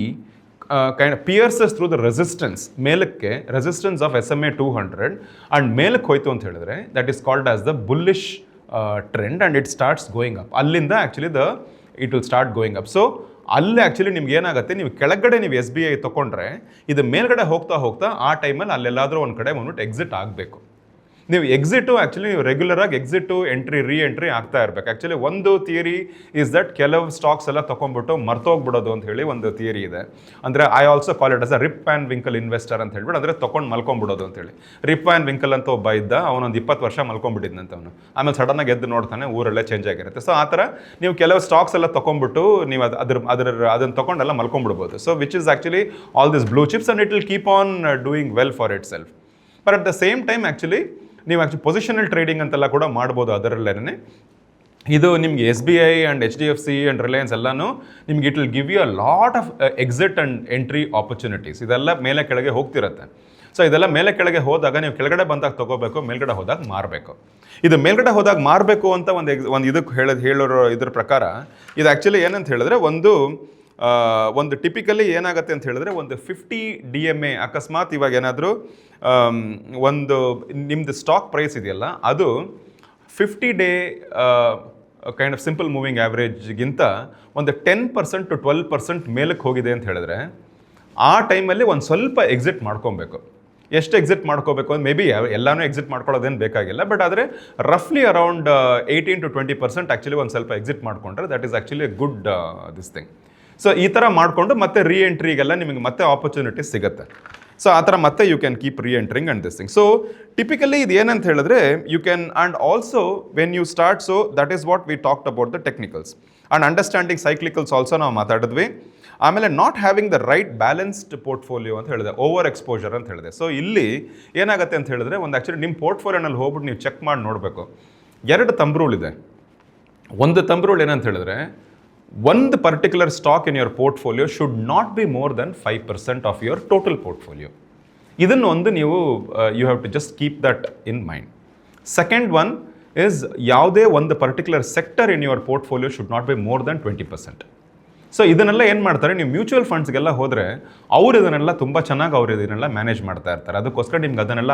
kind pierces through the resistance, ಮೇಲಕ್ಕೆ ರೆಸಿಸ್ಟೆನ್ಸ್ ಆಫ್ SMA 200 ಆ್ಯಂಡ್ ಮೇಲಕ್ಕೆ ಹೋಯ್ತು ಅಂತ ಹೇಳಿದ್ರೆ that is called as the bullish trend and it starts going up. ಅಲ್ಲಿಂದ actually it will start going up. So ಅಲ್ಲಿ ಆ್ಯಕ್ಚುಲಿ ನಿಮ್ಗೆ ಏನಾಗುತ್ತೆ, ನೀವು ಕೆಳಗಡೆ ನೀವು SBI ತೊಗೊಂಡ್ರೆ ಇದು ಮೇಲ್ಗಡೆ ಹೋಗ್ತಾ ಹೋಗ್ತಾ ಆ ಟೈಮಲ್ಲಿ ಅಲ್ಲೆಲ್ಲಾದರೂ ಒಂದು ಕಡೆ ಬಂದ್ಬಿಟ್ಟು ಎಕ್ಸಿಟ್ ಆಗಬೇಕು. ನೀವು ಎಕ್ಸಿಟು ಆ್ಯಕ್ಚುಲಿ ನೀವು ರೆಗ್ಯುಲರಾಗಿ ಎಕ್ಸಿಟು ರೀ ಎಂಟ್ರಿ ಆಗ್ತಾ ಇರಬೇಕು. ಆ್ಯಕ್ಚುಲಿ ಒಂದು ಥಿಯರಿ ಈಸ್ ದಟ್ ಕೆಲವು ಸ್ಟಾಕ್ಸ್ ಎಲ್ಲ ತೊಗೊಂಡ್ಬಿಟ್ಟು ಮರ್ತೋಗ್ಬಿಡೋದು ಅಂತ ಹೇಳಿ ಒಂದು ಥಿಯರಿ ಇದೆ. ಅಂದರೆ I also call it as a Rip and Winkle investor ಅಂತ ಹೇಳ್ಬಿಟ್ಟು, ಅಂದರೆ ತೊಗೊಂಡು ಮಲ್ಕೊಂಡ್ಬಿಡೋದು ಅಂತೇಳಿ. ರಿಪ್ ಆ್ಯಂಡ್ ವಿಂಕಲ್ ಅಂತ ಒಬ್ಬ ಇದ್ದ, ಅವನೊಂದು 20 ವರ್ಷ ಮಲ್ಕೊಂಡ್ಬಿಟ್ಟಿದ್ದಂತ ಅವನು. ಆಮೇಲೆ ಸಡನ್ನಾಗಿ ಎದ್ದು ನೋಡ್ತಾನೆ ಊರಲ್ಲೇ ಚೇಂಜ್ ಆಗಿರುತ್ತೆ. ಸೊ ಆ ಥರ ನೀವು ಕೆಲವು ಸ್ಟಾಕ್ಸ್ ಎಲ್ಲ ತೊಗೊಂಡ್ಬಿಟ್ಟು ನೀವು ಅದನ್ನು ತೊಗೊಂಡೆಲ್ಲ ಮಲ್ಕೊಂಡ್ಬಿಡ್ಬೋದು. So which is actually all this blue chips and it will keep on doing well for itself. But at the same time actually ನೀವು ಆ್ಯಕ್ಚುಲಿ ಪೊಸಿಷನಲ್ ಟ್ರೇಡಿಂಗ್ ಅಂತೆಲ್ಲ ಕೂಡ ಮಾಡ್ಬೋದು ಅದರಲ್ಲೇನೆ. ಇದು ನಿಮಗೆ SBI and HDFC and Reliance ಎಲ್ಲನೂ ನಿಮ್ಗೆ it will give you a lot of exit and entry opportunities. ಇದೆಲ್ಲ ಮೇಲೆ ಕೆಳಗೆ ಹೋಗ್ತಿರುತ್ತೆ. ಸೊ ಇದೆಲ್ಲ ಮೇಲೆ ಕೆಳಗೆ ಹೋದಾಗ ನೀವು ಕೆಳಗಡೆ ಬಂದಾಗ ತೊಗೋಬೇಕು, ಮೇಲ್ಗಡೆ ಹೋದಾಗ ಮಾರಬೇಕು. ಇದು ಮೇಲ್ಗಡೆ ಹೋದಾಗ ಮಾರಬೇಕು ಅಂತ ಒಂದು ಇದಕ್ಕೆ ಹೇಳೋರು ಇದ್ರ ಪ್ರಕಾರ ಇದು ಆ್ಯಕ್ಚುಲಿ ಏನಂತ ಹೇಳಿದ್ರೆ ಒಂದು ಟಿಪಿಕಲಿ ಏನಾಗುತ್ತೆ ಅಂತ ಹೇಳಿದ್ರೆ ಒಂದು 50 DMA ಅಕಸ್ಮಾತ್ ಇವಾಗ ಏನಾದರೂ ಒಂದು ನಿಮ್ಮದು ಸ್ಟಾಕ್ ಪ್ರೈಸ್ ಇದೆಯಲ್ಲ ಅದು 50 day kind of simple moving ಆ್ಯಾವ್ರೇಜ್ಗಿಂತ ಒಂದು 10% to 12% ಮೇಲಕ್ಕೆ ಹೋಗಿದೆ ಅಂತ ಹೇಳಿದ್ರೆ ಆ ಟೈಮಲ್ಲಿ ಒಂದು ಸ್ವಲ್ಪ ಎಕ್ಸಿಟ್ ಮಾಡ್ಕೊಬೇಕು. ಎಷ್ಟು ಎಕ್ಸಿಟ್ ಮಾಡ್ಕೋಬೇಕು ಅಂದ್ರೆ ಮೇ ಬಿ ಎಲ್ಲನೂ ಎಕ್ಸಿಟ್ ಮಾಡ್ಕೊಳ್ಳೋದೇನು ಬೇಕಾಗಿಲ್ಲ, ಬಟ್ ಆದರೆ ರಫ್ಲಿ ಅರೌಂಡ್ 18 to 20% ಆ್ಯಕ್ಚುಲಿ ಒಂದು ಸ್ವಲ್ಪ ಎಕ್ಸಿಟ್ ಮಾಡಿಕೊಂಡ್ರೆ that is actually A good this thing. So ಈ ಥರ ಮಾಡಿಕೊಂಡು ಮತ್ತೆ ರೀ ಎಂಟ್ರಿಗೆಲ್ಲ ನಿಮಗೆ ಮತ್ತೆ ಆಪರ್ಚುನಿಟೀಸ್ ಸಿಗುತ್ತೆ. ಸೊ ಆ ಥರ ಮತ್ತೆ you can keep re entering and this thing. So typically ಇದು ಏನಂತ ಹೇಳಿದ್ರೆ you can and also when you start, so that is what we talked about the technicals and understanding cyclicals also ನಾವು ಮಾತಾಡಿದ್ವಿ. ಆಮೇಲೆ not having the right balanced portfolio ಅಂತ ಹೇಳಿದೆ, ಓವರ್ ಎಕ್ಸ್ಪೋಜರ್ ಅಂತ ಹೇಳಿದೆ. ಸೊ ಇಲ್ಲಿ ಏನಾಗುತ್ತೆ ಅಂತ ಹೇಳಿದ್ರೆ ಒಂದು ಆ್ಯಕ್ಚುಲಿ ನಿಮ್ಮ ಪೋರ್ಟ್ಫೋಲಿಯೋನಲ್ಲಿ ಹೋಗ್ಬಿಟ್ಟು ನೀವು ಚೆಕ್ ಮಾಡಿ ನೋಡಬೇಕು. 2 ಥಂಬ್ ರೂಲ್ ಇದೆ. ಒಂದು ಥಂಬ್ ರೂಲ್ ಏನಂತ ಹೇಳಿದ್ರೆ ಒಂದು particular stock in your portfolio should not be more than 5% of your total portfolio. ಇದನ್ನು ಒಂದು ನೀವು you have to just keep that in mind. Second one is ಯಾವುದೇ ಒಂದು particular sector in your portfolio should not be more than 20%. So ಇದನ್ನೆಲ್ಲ ಏನು ಮಾಡ್ತಾರೆ, ನೀವು ಮ್ಯೂಚುವಲ್ ಫಂಡ್ಸ್ಗೆಲ್ಲ ಹೋದರೆ ಅವರು ಇದನ್ನೆಲ್ಲ ತುಂಬ ಚೆನ್ನಾಗಿ ಅವರು ಇದನ್ನೆಲ್ಲ ಮ್ಯಾನೇಜ್ ಮಾಡ್ತಾ ಇರ್ತಾರೆ. ಅದಕ್ಕೋಸ್ಕರ ನಿಮ್ಗೆ ಅದನ್ನೆಲ್ಲ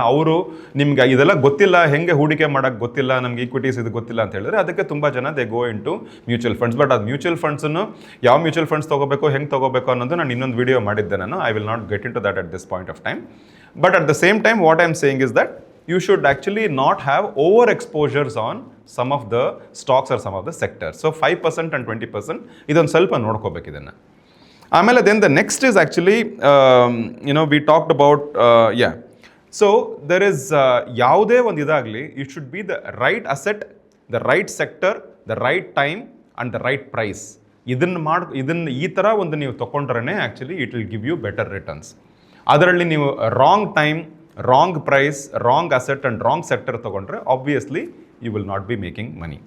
ನಿಮ್ಗೆ ಇದೆಲ್ಲ ಗೊತ್ತಿಲ್ಲ, ಹೆಂಗೆ ಹೂಡಿಕೆ ಮಾಡೋಕ್ಕೆ ಗೊತ್ತಿಲ್ಲ, ನಮ್ಗೆ ಈಕ್ವಿಟೀಸ್ ಇದು ಗೊತ್ತಿಲ್ಲ ಅಂತ ಹೇಳಿದ್ರೆ ಅದಕ್ಕೆ ತುಂಬ ಜನ they go into mutual funds. But ಅದು ಮ್ಯೂಚುವಲ್ ಫಂಡ್ಸನ್ನು ಯಾವ ಮ್ಯೂಚುವಲ್ ಫಂಡ್ಸ್ ತೊಗೋಬೇಕು, ಹೆಂಗೆ ತೊಗೋಬೇಕು ಅನ್ನೋದು ನಾನು ಇನ್ನೊಂದು ವಿಡಿಯೋ ಮಾಡಿದ್ದೆ. I will not get into that at this point of time. But at the same time what I am saying is that you should actually not have over exposures on some of the stocks or some of the sectors. So 5% and 20% ಇದೊಂದು ಸ್ವಲ್ಪ ನೋಡ್ಕೋಬೇಕು ಇದನ್ನು. ಆಮೇಲೆ then the next is actually we talked about so there is ಯಾವುದೇ ಒಂದು ಇದಾಗಲಿ it should be the right asset, the right sector, the right time and the right price. ಇದನ್ನು ಈ ಥರ ಒಂದು ನೀವು ತೊಗೊಂಡ್ರೆ actually it will give you better returns. ಅದರಲ್ಲಿ ನೀವು wrong time, wrong price, wrong asset and wrong sector ತೊಗೊಂಡ್ರೆ obviously you will not be making money.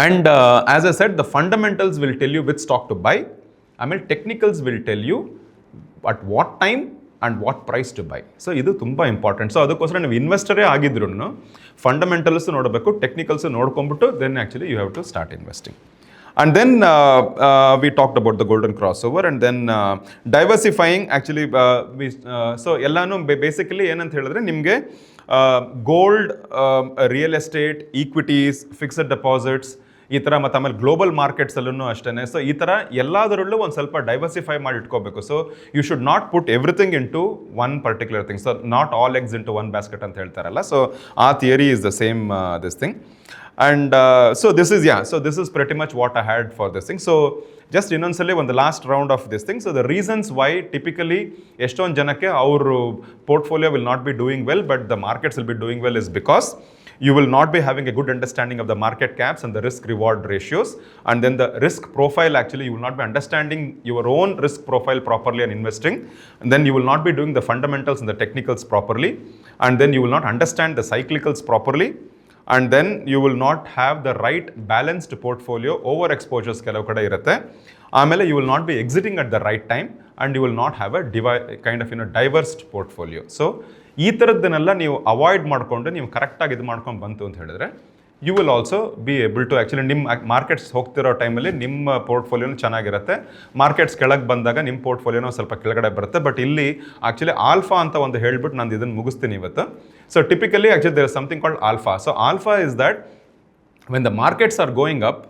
And as I said the fundamentals will tell you which stock to buy. ಆಮೇಲೆ technicals will tell you at what time and what price to buy. So ಇದು ತುಂಬ ಇಂಪಾರ್ಟೆಂಟ್. ಸೊ ಅದಕ್ಕೋಸ್ಕರ ನೀವು ಇನ್ವೆಸ್ಟರೇ ಆಗಿದ್ರು ಫಂಡಮೆಂಟಲ್ಸು ನೋಡಬೇಕು, ಟೆಕ್ನಿಕಲ್ಸು ನೋಡ್ಕೊಂಬಿಟ್ಟು then actually you have to start investing. And then we talked about the golden crossover and then diversifying actually so ಎಲ್ಲಾನು ಬೇಸಿಕಲಿ ಏನಂತ ಹೇಳಿದ್ರೆ ನಿಮಗೆ gold, real estate, equities, fixed deposits ಈ ಥರ ಮತ್ತು ಆಮೇಲೆ ಗ್ಲೋಬಲ್ ಮಾರ್ಕೆಟ್ಸಲ್ಲೂ ಅಷ್ಟೇ. ಸೊ ಈ ಥರ ಎಲ್ಲದರಲ್ಲೂ ಒಂದು ಸ್ವಲ್ಪ ಡೈವರ್ಸಿಫೈ ಮಾಡಿ ಇಟ್ಕೋಬೇಕು. So you should not put everything into one particular thing. So not all eggs into one basket ಅಂತ ಹೇಳ್ತಾರಲ್ಲ. ಸೊ ಆ theory is the same this thing. And so this is pretty much what I had for this thing. So just ಇನ್ನೊಂದ್ಸಲಿ ಒಂದು last round of this thing. So the reasons why typically ಎಷ್ಟೊಂದು ಜನಕ್ಕೆ ಅವರು portfolio will not be doing well but the markets will be doing well is because you will not be having a good understanding of the market caps and the risk reward ratios, and then the risk profile, actually you will not be understanding your own risk profile properly and investing, and then you will not be doing the fundamentals and the technicals properly, and then you will not understand the cyclicals properly, and then you will not have the right balanced portfolio. Over exposures ಕೆಲವು ಕಡೆ ಇರುತ್ತೆ. ಆಮೇಲೆ you will not be exiting at the right time, and you will not have a kind of diverse portfolio. So ಈ ಥರದ್ದನ್ನೆಲ್ಲ ನೀವು ಅವಾಯ್ಡ್ ಮಾಡಿಕೊಂಡು ನೀವು ಕರೆಕ್ಟಾಗಿ ಇದು ಮಾಡ್ಕೊಂಡು ಬಂತು ಅಂತ ಹೇಳಿದ್ರೆ you will also be able to actually ನಿಮ್ಮ ಮಾರ್ಕೆಟ್ಸ್ ಹೋಗ್ತಿರೋ ಟೈಮಲ್ಲಿ ನಿಮ್ಮ ಪೋರ್ಟ್ಫೋಲಿಯೋನು ಚೆನ್ನಾಗಿರುತ್ತೆ. ಮಾರ್ಕೆಟ್ಸ್ ಕೆಳಗೆ ಬಂದಾಗ ನಿಮ್ಮ ಪೋರ್ಟ್ಫೋಲಿಯೋನೂ ಸ್ವಲ್ಪ ಕೆಳಗಡೆ ಬರುತ್ತೆ. ಬಟ್ ಇಲ್ಲಿ ಆ್ಯಕ್ಚುಲಿ ಆಲ್ಫಾ ಅಂತ ಒಂದು ಹೇಳ್ಬಿಟ್ಟು ನಾನು ಇದನ್ನು ಮುಗಿಸ್ತೀನಿ ಇವತ್ತು. So typically actually there is something called alpha. So alpha is that when the markets are going up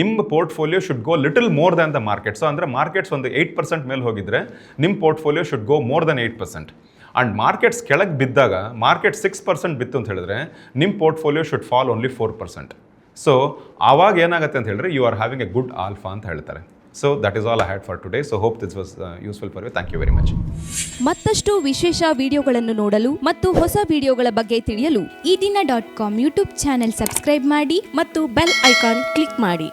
ನಿಮ್ಮ portfolio should go little more than the market. So ಅಂದರೆ ಮಾರ್ಕೆಟ್ಸ್ ಒಂದು 8% ಮೇಲೆ ಹೋಗಿದ್ರೆ ನಿಮ್ಮ portfolio should go more than 8%. And markets ಕೆಳಗೆ ಬಿದ್ದಾಗ ಮಾರ್ಕೆಟ್ 6% ಬಿತ್ತು ಅಂತ ಹೇಳಿದ್ರೆ ನಿಮ್ಮ portfolio should fall only 4%. So ಆವಾಗ ಏನಾಗುತ್ತೆ ಅಂತ ಹೇಳಿದ್ರೆ you are having a good alpha ಅಂತ ಹೇಳ್ತಾರೆ. So that is all I had for today. So hope this was useful for you. Thank you very much. ಮತ್ತಷ್ಟು ವಿಶೇಷ ವಿಡಿಯೋಗಳನ್ನು ನೋಡಲು ಮತ್ತು ಹೊಸ ವಿಡಿಯೋಗಳ ಬಗ್ಗೆ ತಿಳಿಯಲು eDina.com ಯೂಟ್ಯೂಬ್ ಚಾನೆಲ್ ಸಬ್ಸ್ಕ್ರೈಬ್ ಮಾಡಿ ಮತ್ತು ಬೆಲ್ ಐಕಾನ್ ಕ್ಲಿಕ್ ಮಾಡಿ.